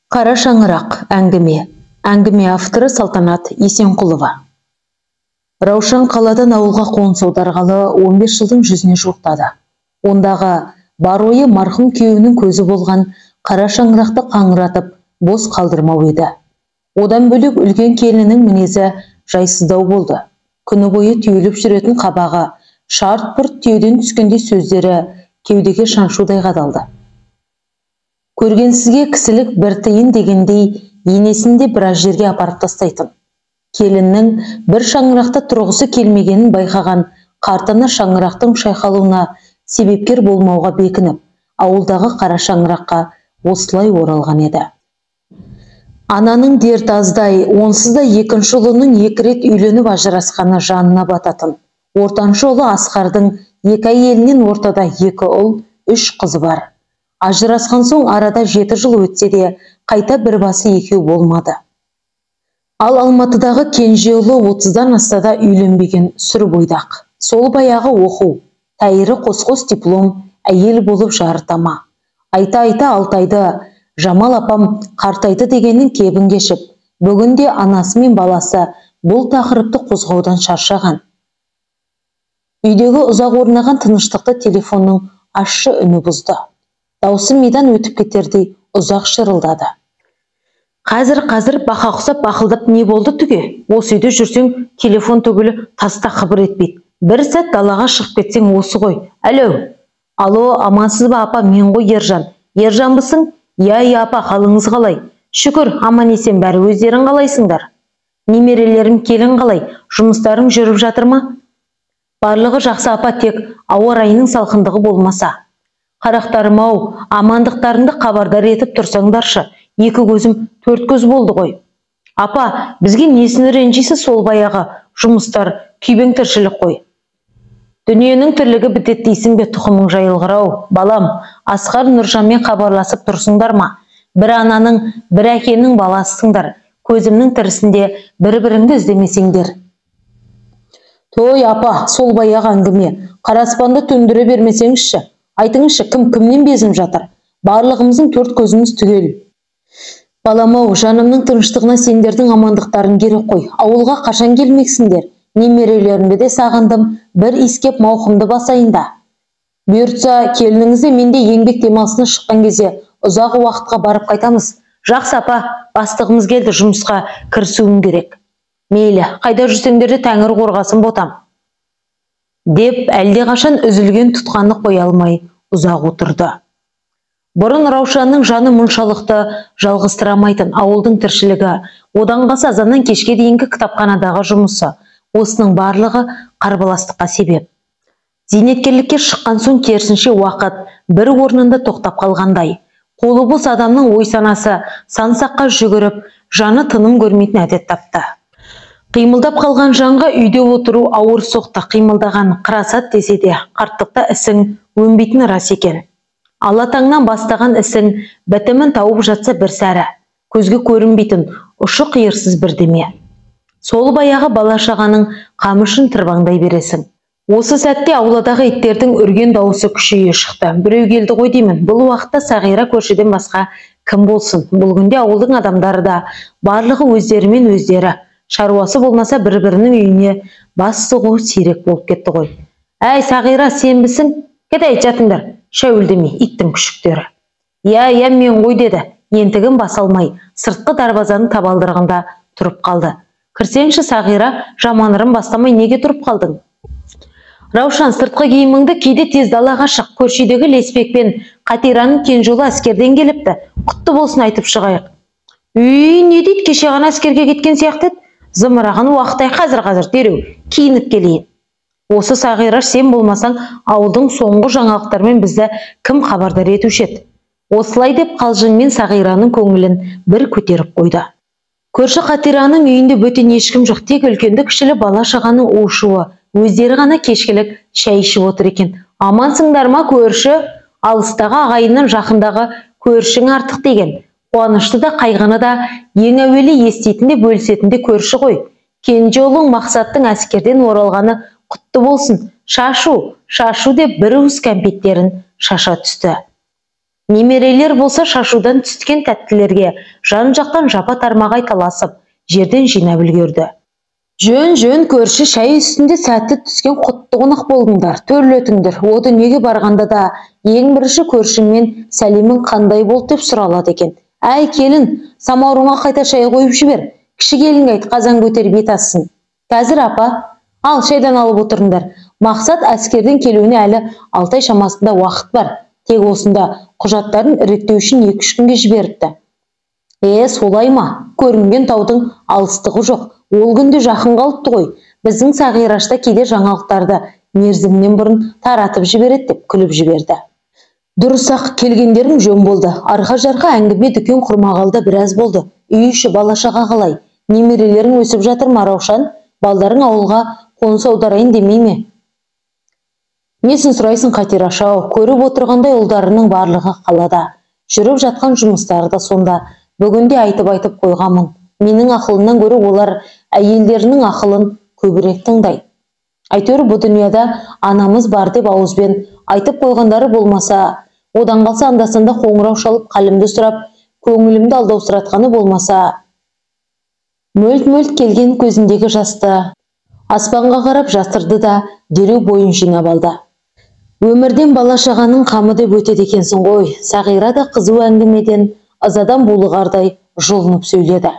Қара шаңырақ әңгіме. Әңгіме авторы Салтанат Есенқұлова. Раушан қаладан ауылға қоныс аударғалы 15 жылдың жүзіне жуықтады. Ондағы бар ойы марқұм күйеуінің көзі болған қара шаңырақты қаңыратып, бос қалдырмау еді. Одан бөлек үлкен келінінің мінезі жайсыздау болды. Күні бойы түйіліп жүретін қабағы, шарт-пұрт түйеден түскендей сөздері кеудеге шаншудай қадалды. Көргенсізге кісілік бір тиын дегендей енесінде біраз жерге апарып тастайтын. Келіннің бір шаңырақта тұрғысы келмегенін байқаған қартына шаңырақтың шайқалуына себепкер болмауға бекініп, ауылдағы қара шаңыраққа осылай оралған еді. Ананың дерті аздай, онсыз да екінші ұлының 2 рет үйленіп ажырасқаны жанына бататын. Ортаншы ұлы Асқардың 2 әйелінен ортада 2 ұл, 3 қызы бар. Ажырасқан соң арада 7 жыл өтсе де, қайта бір басы екеу болмады. Ал Алматыдағы кенже ұлы 30-дан астада үйленбеген сүр бойдақ. Сол баяғы оқу, тәйірі қос-қос диплом, әйел болып жарытама. Айта-айта Алтайды, Жамал апам қартайды дегеннің кебін кешіп, бүгінде анасы мен баласы бұл тақырыпты қозғаудан шаршаған. Үйдегі ұзақ орнаған тыныштықты телефонның ащы үні бұзды. Даусы мидан өтіп кетердей ұзақ шырылдады. Қазір бақа құсап бақылдап не болды түге? Осы үйде жүрсең, телефон түгілі таста қыбыр етпейді. Бір сәт далаға шығып кетсең осы ғой. Әлеу. Алло, амансыз ба апа, мен ғой Ержан. Ержан бысың? Я апа, қалыңыз қалай? Шүкір, аман есен, бәрі өздерің қалайсыңдар? Немерелерім келін қалай? Жұмыстарың жүріп жатыр ма? Барлығы жақсы апа, тек ауа райының салқындығы болмаса. Қарақтарым-ау, амандықтарыңды қабардар етіп тұрсаңдаршы. 2 көзім 4 көз болды ғой. Апа, бізге несіні ренжисі сол баяғы жұмыстар, күйбең тіршілік қой. Дүниенің тірлігі бітет дейсің бе, тұқымың жайылғыр-ау. Балам, Асқар Нұржанмен хабарласып тұрсыңдар ма? Бір ананың, бір әкенің баласысыңдар. Көзімнің тірісінде бір-біріңді іздемесеңдер. Той апа, сол баяғы әңгіме. Қараспанды төндіре бермесеңізші. Айтыңызшы, кімнен безім жатыр? Барлығымыздың 4 көзіміз түгел. Балам-ау, жанымның тыныштығына сендердің амандықтарын керек қой. Ауылға қашан келмексіңдер? Немерелерімді де сағындым, бір искеп мауқымды басайында. Бұйыртса, келініңізде менде еңбек демалысына шыққан кезде ұзақ уақытқа барып қайтамыз. Жақсы апа, бастығымыз келді, жұмысқа кірісуім керек. Мейлі, қайда жүрсеңдерді тәңір қорғасын ботам. Деп әлде қашан үзілген тұтқаны қоя алмай ұзақ отырды. Бұрын Раушанның жаны мұншалықты жалғызтырамайтын ауылдың тіршілігі, одан қалса азаннан кешке дейінгі кітапханадағы жұмысы, осының барлығы қарбаластыққа себеп. Зейнеткерлікке шыққан соң керісінше уақыт бір орнында тоқтап қалғандай. Қолы бос адамның ой-санасы сан-саққа жүгіріп, жаны тыным көрмейтін әдет тапты. Қимылдап қалған жанға үйде отыру ауыр соқты, қимылдаған қырасат десе де, қарттықта ісің өнбейтін рас екен. Алла таңнан бастаған ісің бітімін тауып жатса бір сәрі, көзге көрінбейтін ұшы қиырсыз бірдеме. Сол баяғы бала-шағаның қамышын тырбаңдай бересің. Осы сәтте ауладағы иттердің үрген дауысы күшейе шықты. Біреу келді ғой деймін. Бұл уақытта Сағира көршіден басқа кім болсын? Бұл күнде ауылдың адамдары да барлығы өздерімен өздері. Шаруасы болмаса бір-бірінің үйіне бас сұғу сирек болып кетті ғой. Әй, Сағира, сен бісің? Кет айт жатыңдар. Шәуілдемей, иттің күшіктері. Я, мен ғой деді. Ентігін бас алмай, сыртқы дарбазаны табалдырғанда тұрып қалды. Кірсеңші, Сағира, жаманырын бастамай неге тұрып қалдың? Раушан, сыртқы киіміңді кейде тез далаға шық. Көршідегі Леспек пен Қатираның кенжолы әскерден келіпті. Құтты болсын айтып шығайық. Не дейді, кеше ғана әскерге кеткен сияқты? Зымыраған уақытай қазір дереу киініп келейін. Осы Сағира, сен болмасаң, ауылдың соңғы жаңалықтармен бізді кім хабардар етуші еді? Осылай деп қалжыңмен Сағираның көңілін бір көтеріп қойды. Көрші Қатираның үйінде бөтен ешкім жоқ, тек үлкенді кішілі бала-шағаның у-шуы, өздері ғана кешкілік шай ішіп отыр екен. Амансыңдар ма көрші? Алыстағы ағайыннан жақындағы көршің артық деген. Қуанышты да қайғыны да ең әуелі естейтінде бөлісетінде көрші ғой. Кенже ұлың Мақсаттың әскерден оралғаны құтты болсын. Шашу деп бір уыс кәмпеттерін шаша түсті. Немерелер болса шашудан түскен тәттілерге жан-жақтан жапа тармағай таласып, жерден жинап үлгерді. Жөн көрші шай үстінде сәтті түскен құтты қонақ болдыңдар, төрлетіңдер. О дүниеге барғанда да ең бірінші көршіңмен сәлемің қандай болды деп сұралады екен. Әй келін, самауырыңа қайта шай қойып жібер. Кіші келінге айт, қазан көтеріп ет ассын. Қазір апа, ал шайдан алып отырыңдар. Мақсат әскерден келуіне әлі 6 ай шамасында уақыт бар. Тек осында құжаттарын реттеу үшін 2-3 күнге жіберіпті. Солай ма? Көрінген таудың алыстығы жоқ. Ол күнде жақын қалыпты ғой. Біздің Сағирашта кейде жаңалықтарды мерзімнен бұрын таратып жібереді деп күліп жіберді. Дұрыс-ақ келгендерің жөн болды. Арқа-жарқа әңгіме дүкен құрмағалда біраз болды. Үй іші балашаға қалай? Немерелерің өсіп жатыр ма, Раушан? Балдарың ауылға қоныс аударайын демей ме? Несін сұрайсың, Қатираш-ау? Көріп отырғандай ұлдарының барлығы қалада. Жүріп жатқан жұмыстары да сонда. Бүгінде айтып қойғамын. Менің ақылымнан гөрі олар әйелдерінің ақылын көбірек тыңдай. Әйтеуір бұл дүнияда анамыз бар деп ауызбен айтып қойғандары болмаса, одан қалса анда-санда қоңырау шалып қалымды сұрап, көңілімді алдаусыратқаны болмаса, мөлт-мөлт келген көзіндегі жасты аспанға қарап жасырды да дереу бойын жинап алды. Өмірден бала-шағаның қамы деп өтеді екенсің ғой. Сағира да қызу әңгімеден ызадан булығардай жұлынып сөйледі.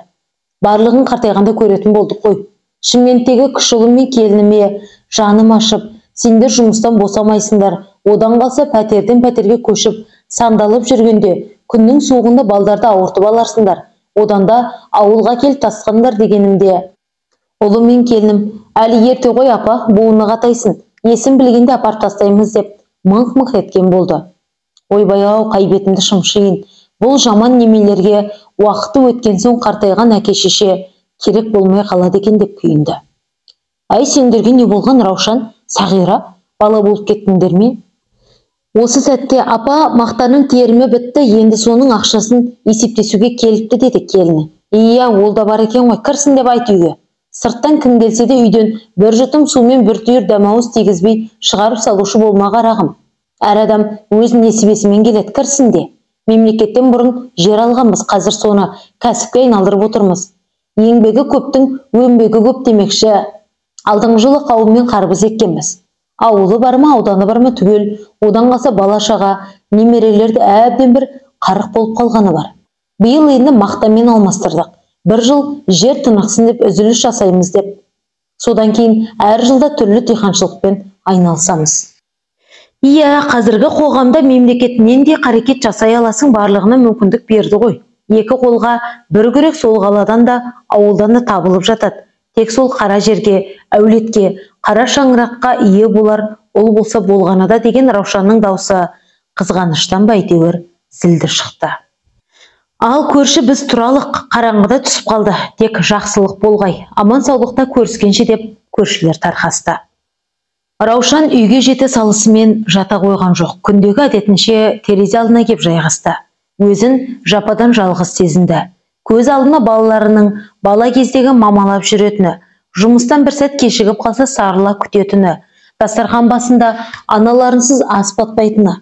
Барлығын қартайғанда көретін болдық қой. Шымкенттегі кіші ұлым мен келініме жаным ашып, сендер жұмыстан босамайсыңдар, одан қалса пәтерден пәтерге көшіп, сандалып жүргенде күннің суығында балдарды ауыртып аларсыңдар, одан да ауылға келіп тасқандар дегенімде. Ұлым мен келінім, әлі ерте ғой апа, буыны қатайсын, есін білгенде апарып тастаймыз деп мыңқ-мыңқ еткен болды. Ойбай-ау, қай бетімді шымшиын. Бұл жаман немелерге уақыты өткен соң қартайған әке-шеше керек болмай қалады екен деп күйінді. Әй, сендерге не болған, Раушан? Сағира, бала болып кеттіңдер ме? Осы сәтте апа, мақтаның терімі бітті, енді соның ақшасын есептесуге келіпті деді келіні. Иә, ол да бар екен ғой, кірсін деп айт үйге. Сырттан кім келсе де үйден бір жұтым сумен бір түйір дәмауыз тигізбей шығарып салушы болма қарағым. Әр адам өз несібесімен келеді, кірсін де. Мемлекеттен бұрын жер алғанбыз, қазір соны кәсіпке айналдырып отырмыз. Еңбегі көптің өнбегі көп демекші. Алдыңғы жылы қауыммен қарбыз еккенбіз. Ауылы бар ма, ауданы бар ма түгел, одан қалса бала-шаға, немерелерді әбден бір қарық болып қалғаны бар. Биыл енді мақтамен алмастырдық. Бір жыл жер тынықсын деп үзіліс жасаймыз деп. Содан кейін әр жылда түрлі диқаншылықпен айналысамыз. Иә, қазіргі қоғамда мемлекетінен де қарекет жасай аласың, барлығына мүмкіндік берді ғой. Екі қолға бір күрек сол қаладан да, ауылдан да табылып жатады. Тек сол қара жерге, әулетке, қара шаңыраққа ие болар, ол болса болғаны да деген Раушанның даусы қызғаныштан ба әйтеуір зілді шықты. Ал көрші, біз тұралық, қараңғыда түсіп қалды, тек жақсылық болғай, аман саулықта көріскенше деп көршілер тарқасты. Раушан үйге жете салысымен жата қойған жоқ. Күндегі әдетінше терезе алдына кеп жайғасты. Өзін жападан жалғыз сезінді. Көз алдына балаларының бала кездегі мамалап жүретіні, жұмыстан бір сәт кешігіп қалса сарыла күтетіні, дастархан басында аналарынсыз ас батпайтыны,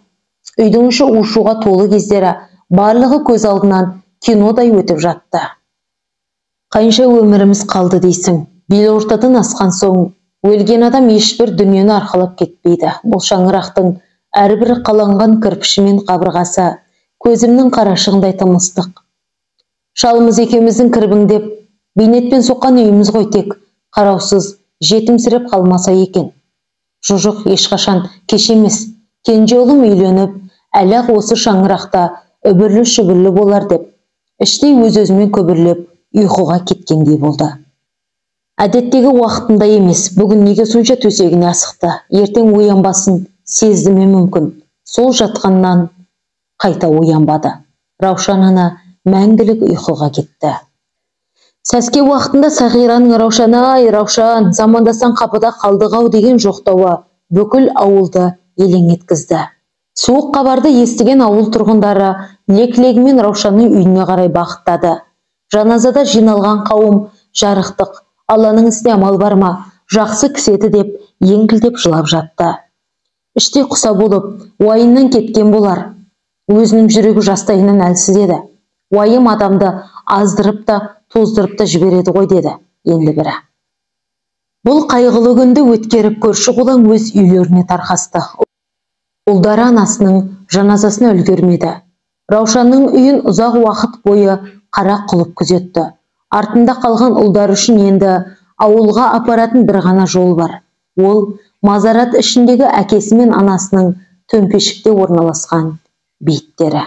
үйдің іші у-шуға толы кездері барлығы көз алдынан кинодай өтіп жатты. Қанша өміріміз қалды дейсің? Бел ортадан асқан соң өлген адам ешбір дүниені арқалап кетпейді. Бұл шаңырақтың әрбір қаланған кірпіші мен қабырғасы көзімнің қарашығындай тымыстық. Шалымыз екеуміздің кірбіңдеп, бейнетпен соққан үйіміз ғой, тек қараусыз жетімсіреп қалмаса екен. Жужық ешқашан кеш емес. Кенже ұлым үйленіп, әлі-ақ осы шаңырақта үбірлі-шүбірлі болар деп, іштей өз-өзімен көбірлеп ұйқыға кеткендей болды. Әдеттегі уақытында емес, бүгін неге сонша төсегіне асықты, ертең оянбасын сезді ме мүмкін. Сол жатқаннан қайта оянбады. Раушан ана мәңгілік ұйқыға кетті. Сәске уақытында Сағираның Раушан-ай, Раушан, замандастан қапыда қалдық-ау деген жоқтауы бүкіл ауылды елең еткізді. Суық хабарды естіген ауыл тұрғындары лек-легімен Раушанның үйіне қарай бағыттады. Жаназада жиналған қауым жарықтық, Алланың ісіне амал бар ма, жақсы кіседі деп еңкілдеп жылап жатты. Іште құса болып, уайымнан кеткен болар. Өзінің жүрегі жастайынан әлсіз еді. Уайым адамды аздырып та, тоздырып та жібереді ғой, деді енді бірі. Бұл қайғылы күнді өткеріп көрші-қолаң өз үйлеріне тарқасты. Ұлдары анасының жаназасына үлгермеді. Раушанның үйін ұзақ уақыт бойы қара құлып күзетті. Артында қалған ұлдар үшін енді ауылға апаратын бір ғана жол бар. Ол мазарат ішіндегі әкесі мен анасының төмпешікте орналасқан бейіттері.